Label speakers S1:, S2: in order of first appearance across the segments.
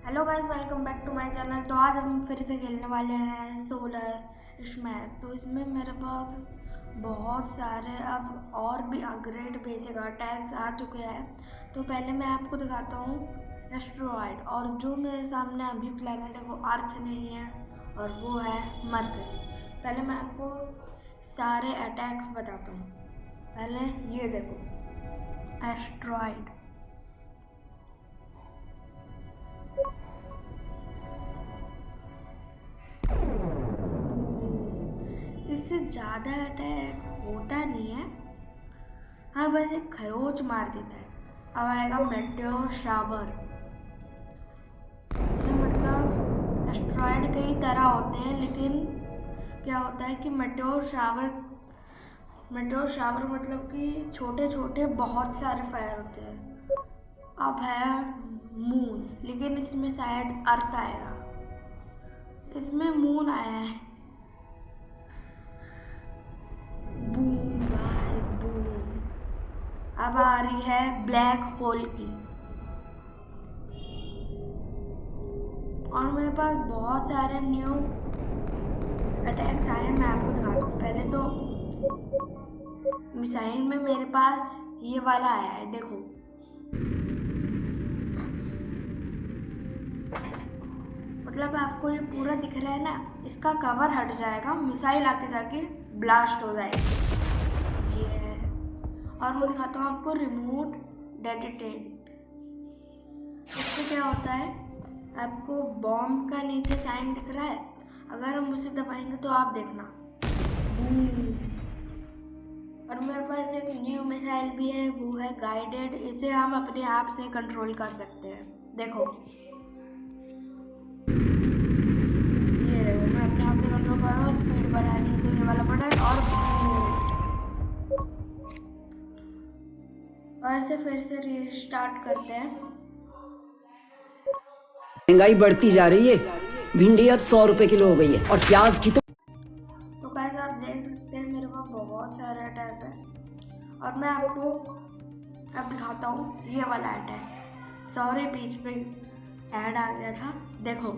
S1: Hello guys, welcome back to my channel. तो आज हम फिर से खेलने वाले हैं सोलर स्मैश। तो इसमें मेरे पास बहुत सारे अब और भी अपग्रेड बेसिक अटैक्स आ चुके हैं। तो पहले मैं आपको दिखाता हूँ एस्ट्रॉयड, और जो मेरे सामने अभी प्लेनेट है वो अर्थ नहीं है और वो है मरकरी। पहले मैं आपको सारे अटैक्स बताता हूँ। पहले ये देखो, एस्ट्रॉयड। इससे ज़्यादा अटैक होता नहीं है, हाँ बस एक खरोच मार देता है। अब आएगा मेटेओर शावर। ये मतलब एस्ट्रॉयड कई तरह होते हैं, लेकिन क्या होता है कि मेटेओर शावर मतलब कि छोटे छोटे बहुत सारे फायर होते हैं। अब है मून, लेकिन इसमें शायद अर्थ आएगा। इसमें मून आया है। Boom guys, boom. अब आ रही है ब्लैक होल की, और मेरे पास बहुत सारे न्यू अटैक्स आए हैं। मैं आपको दिखाता हूँ। पहले तो मिसाइल में मेरे पास ये वाला आया है, देखो। मतलब आपको ये पूरा दिख रहा है ना, इसका कवर हट जाएगा, मिसाइल आके जाके ब्लास्ट हो जाएगी। ये है। और मैं दिखाता हूँ आपको रिमोट डेटेटेड। इससे क्या होता है, आपको बॉम्ब का नीचे साइन दिख रहा है, अगर हम उसे दबाएंगे तो आप देखना। और मेरे पास एक न्यू मिसाइल भी है, वो है गाइडेड। इसे हम अपने आप से कंट्रोल कर सकते हैं। देखो, ये देखो, मैं अपने आप से कंट्रोल कर रहा हूँ। स्पीड बढ़ानी है तो ये वाला बटन, और ऐसे फिर से रीस्टार्ट करते हैं।
S2: महंगाई बढ़ती जा रही है। भिंडी अब 100 रुपए किलो हो गई है और प्याज की तो
S1: गाइस, आप देख सकते हैं मेरे पास बहुत सारे अटैक है, और मैं आपको अब दिखाता हूँ ये वाला अटैक। सॉरी, बीच में ऐड आ गया था, देखो।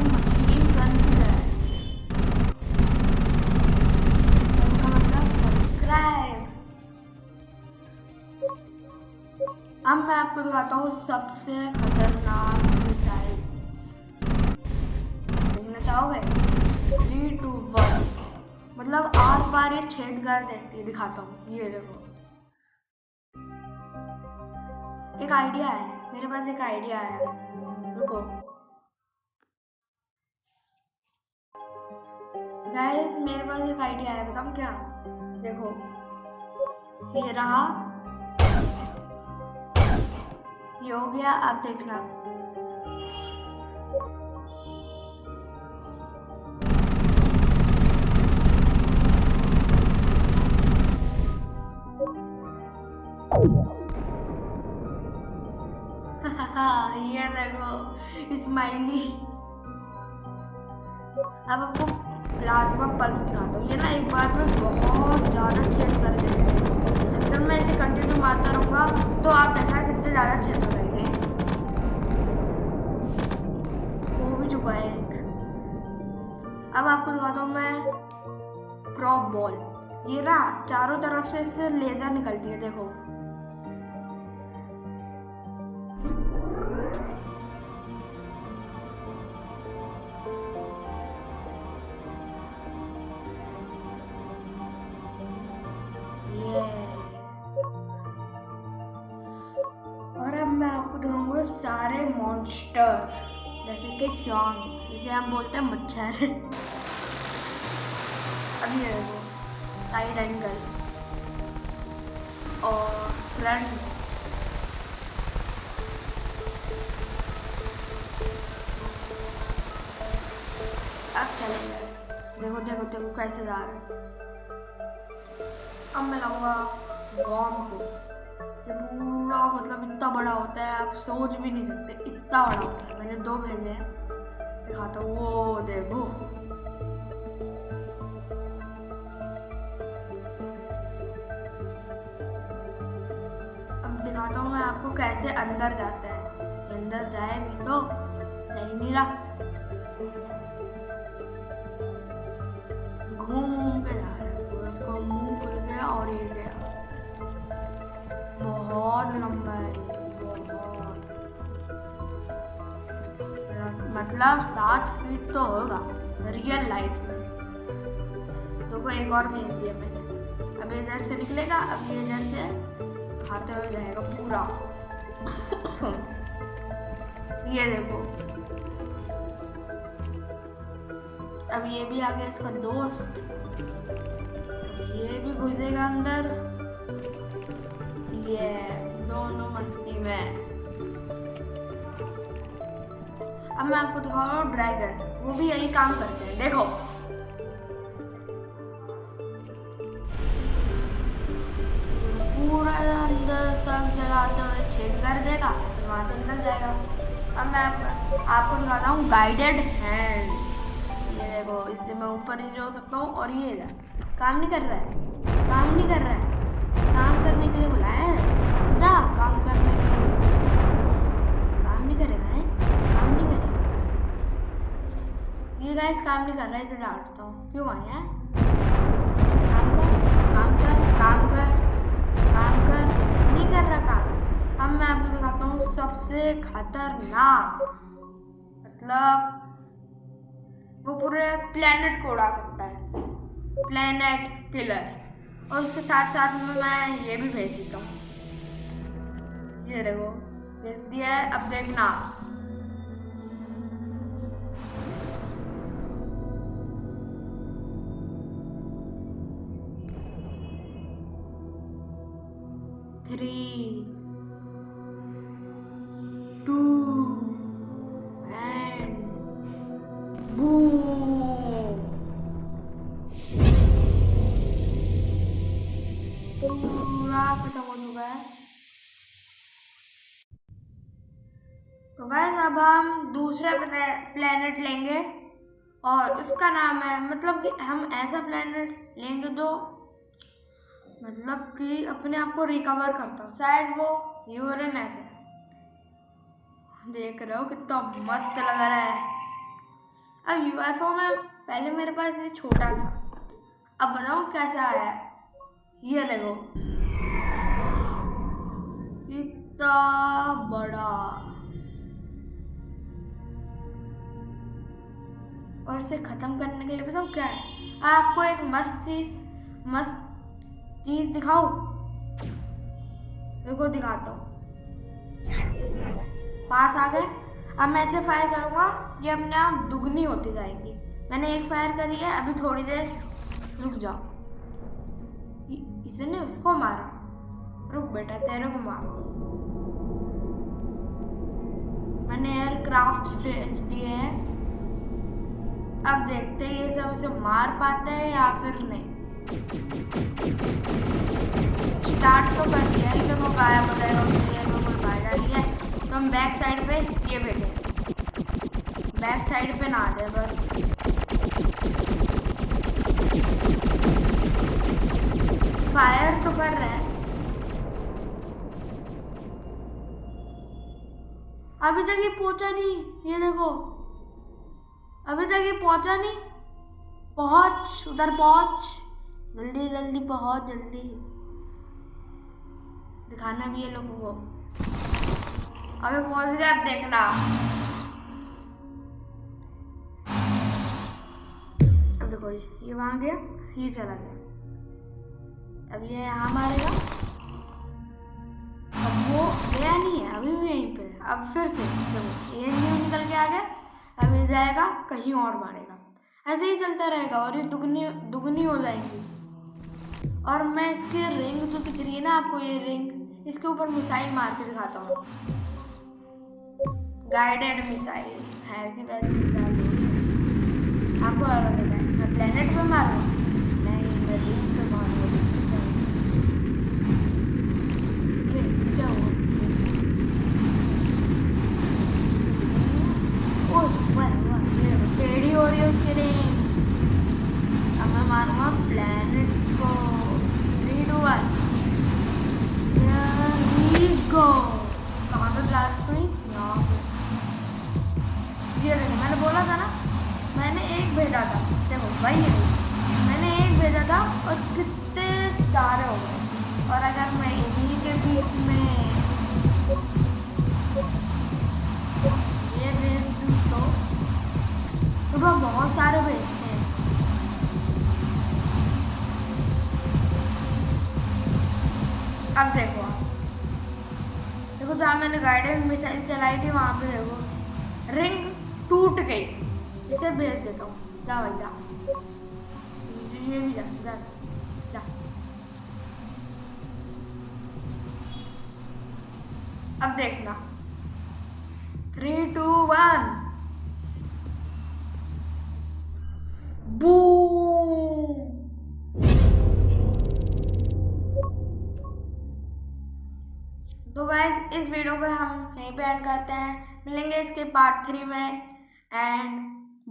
S1: मशीन गन की तरह है। सबका मतलब सब्सक्राइब। अब मैं आपको दिखाता हूँ सबसे खतरनाक मिसाइल। देखना चाहोगे? 3, 2, 1। मतलब आर पार ये छेद कर देती है। दिखाता हूँ, ये देखो। एक आइडिया है मेरे पास, एक आइडिया है, रुको। गाइस, मेरे पास एक आइडिया है, बताऊँ क्या? देखो, ये रहा, ये हो गया। अब देखना, ये देखो स्माइली। अब आपको प्लाज्मा पल्स दिखाता हूँ। ये ना एक बार में बहुत ज़्यादा छेद कर देते हैं। अगर मैं इसे कंटिन्यू मारता रहूँगा तो आप देखना कितने ज़्यादा छेद हो जाएंगे। हो भी चुका है एक। अब आपको दिखाता हूँ मैं प्रॉप बॉल। ये ना चारों तरफ से इससे लेजर निकलती है, देखो। और अब मैं आपको दिखाऊंगा सारे मॉन्स्टर, जैसे कि सॉन्ग, जिसे हम बोलते हैं मच्छर। अब ये देखो, साइड एंगल और फ्रंट। अब चलेगा, देखो देखो देखो कैसे जा रहा है। अब मैं लाऊंगा गॉम को। ये पूरा मतलब इतना बड़ा होता है, आप सोच भी नहीं सकते, इतना बड़ा होता है। मैंने 2 भेजे हैं, दिखाता हूँ। वो देखो, आपको कैसे अंदर जाता है। अंदर जाए भी तो जा ही नहीं रहा, घूम के जा रहा है। तो इसको मुंह खुल गया और ये गया। बहुत लंबा है, बहुत, मतलब 7 फीट तो होगा रियल लाइफ में। तो को एक और भेज दिया मैंने। अब इधर से निकलेगा, अब ये इधर से खाते हुए जाएगा पूरा। ये देखो, अब ये भी आ गया इसका दोस्त, ये भी घुसेगा अंदर। ये दोनों मस्ती में। अब मैं आपको दिखा रहा हूँ ड्रैगन, वो भी यही काम करते हैं। देखो पूरा अंदर तक जलाते हुए छेद कर देगा, वहां से निकल जाएगा। अब मैं आपको दिखाता हूँ गाइडेड हैंड। ये देखो, इससे मैं ऊपर ही जा सकता हूँ। और ये काम नहीं कर रहा है, काम नहीं कर रहा है। काम करने के लिए बुलाया है ना, काम करने के लिए। काम नहीं करेगा है, काम नहीं करेगा। ये गाइस काम नहीं कर रहा है, इसे डांटता हूँ। क्यों आया? काम कर, काम कर, काम कर, काम कर। नहीं कर रहा काम। अब मैं आपको दिखाता हूँ सबसे खतरनाक, मतलब वो पूरे प्लेनेट को उड़ा सकता है, प्लेनेट किलर। और उसके साथ साथ में मैं ये भी भेज देता हूँ। ये देखो भेज दिया है, अब देखना। Three, 2 and boom। पूरा खत्म हो चुका है। तो गाइस अब हम दूसरा प्लेनेट लेंगे और उसका नाम है, मतलब कि हम ऐसा प्लेनेट लेंगे जो मतलब कि अपने आप को रिकवर करता हो। शायद वो यूरेनस है। देख रहे हो कितना मस्त लग रहा है। अब यूएफओ में पहले मेरे पास ये छोटा था, अब बताऊँ कैसा आया है। ये देखो इतना बड़ा। और इसे खत्म करने के लिए बताऊँ क्या है, आपको एक मस्त चीज दिखाओ। देखो दिखाता हूँ, पास आ गए। अब मैं ऐसे फायर करूँगा, ये अपने आप दुगनी होती जाएगी। मैंने एक फायर करी है, अभी थोड़ी देर रुक जाओ। इसने उसको मारा, रुक बेटा तेरे को मार दो। मैंने एयरक्राफ्ट दिए हैं, अब देखते हैं ये सब उसे मार पाते हैं या फिर नहीं। स्टार्ट तो कर दिया है, लेकिन वो गायब हो जाएगा, कोई बाहर जा रही है। तो हम बैक साइड पे ये बैठे, बैक साइड पे ना आ जाए बस। फायर तो कर रहे हैं, अभी तक ये पहुंचा नहीं। ये देखो अभी तक ये पहुंचा नहीं। पहुंच, उधर पहुंच, जल्दी जल्दी पहुंच, जल्दी दिखाना भी है लोगों को। अबे पहुंच गया, अब देखना। अब देखो ये वहां गया, ये चला गया। अब ये यहाँ मारेगा, अब वो गया नहीं है, अभी भी यहीं पे। अब फिर से देखो ये न्यू निकल के आ गया, अब ये जाएगा कहीं और मारेगा। ऐसे ही चलता रहेगा और ये दुगनी हो जाएंगी। और मैं इसके रिंग जो दिख रही है ना आपको, ये रिंग, इसके ऊपर मिसाइल मार के दिखाता हूँ। गाइडेड मिसाइल है, ऐसी वैसी मिसाइल आपको पता है। मैं प्लेनेट पे मार रहा हूँ, नहीं मैं रिंग पे मार रहा हूँ। क्या हुआ? टेढ़ी हो रही है उसके रिंग। अब मैं मारूंगा प्लेनेट को। 3, 2, 1 गो। भेजा था, देखो वही है, मैंने एक भेजा था और कितने सारे हो गए। और अगर मैं इन्हीं के बीच में ये भेज दूँ तो वो बहुत सारे भेजते हैं। अब देखो आप, देखो जहाँ मैंने गाइडेड मिसाइल चलाई थी वहाँ पे देखो रिंग टूट गई। इसे भेज देता हूँ, जा भाई जा, ये भी जा जा जा। अब देखना 3 2 1 बूम। तो गाइस इस वीडियो को हम यहीं पे एंड करते हैं, मिलेंगे इसके पार्ट 3 में एंड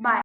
S1: बाय।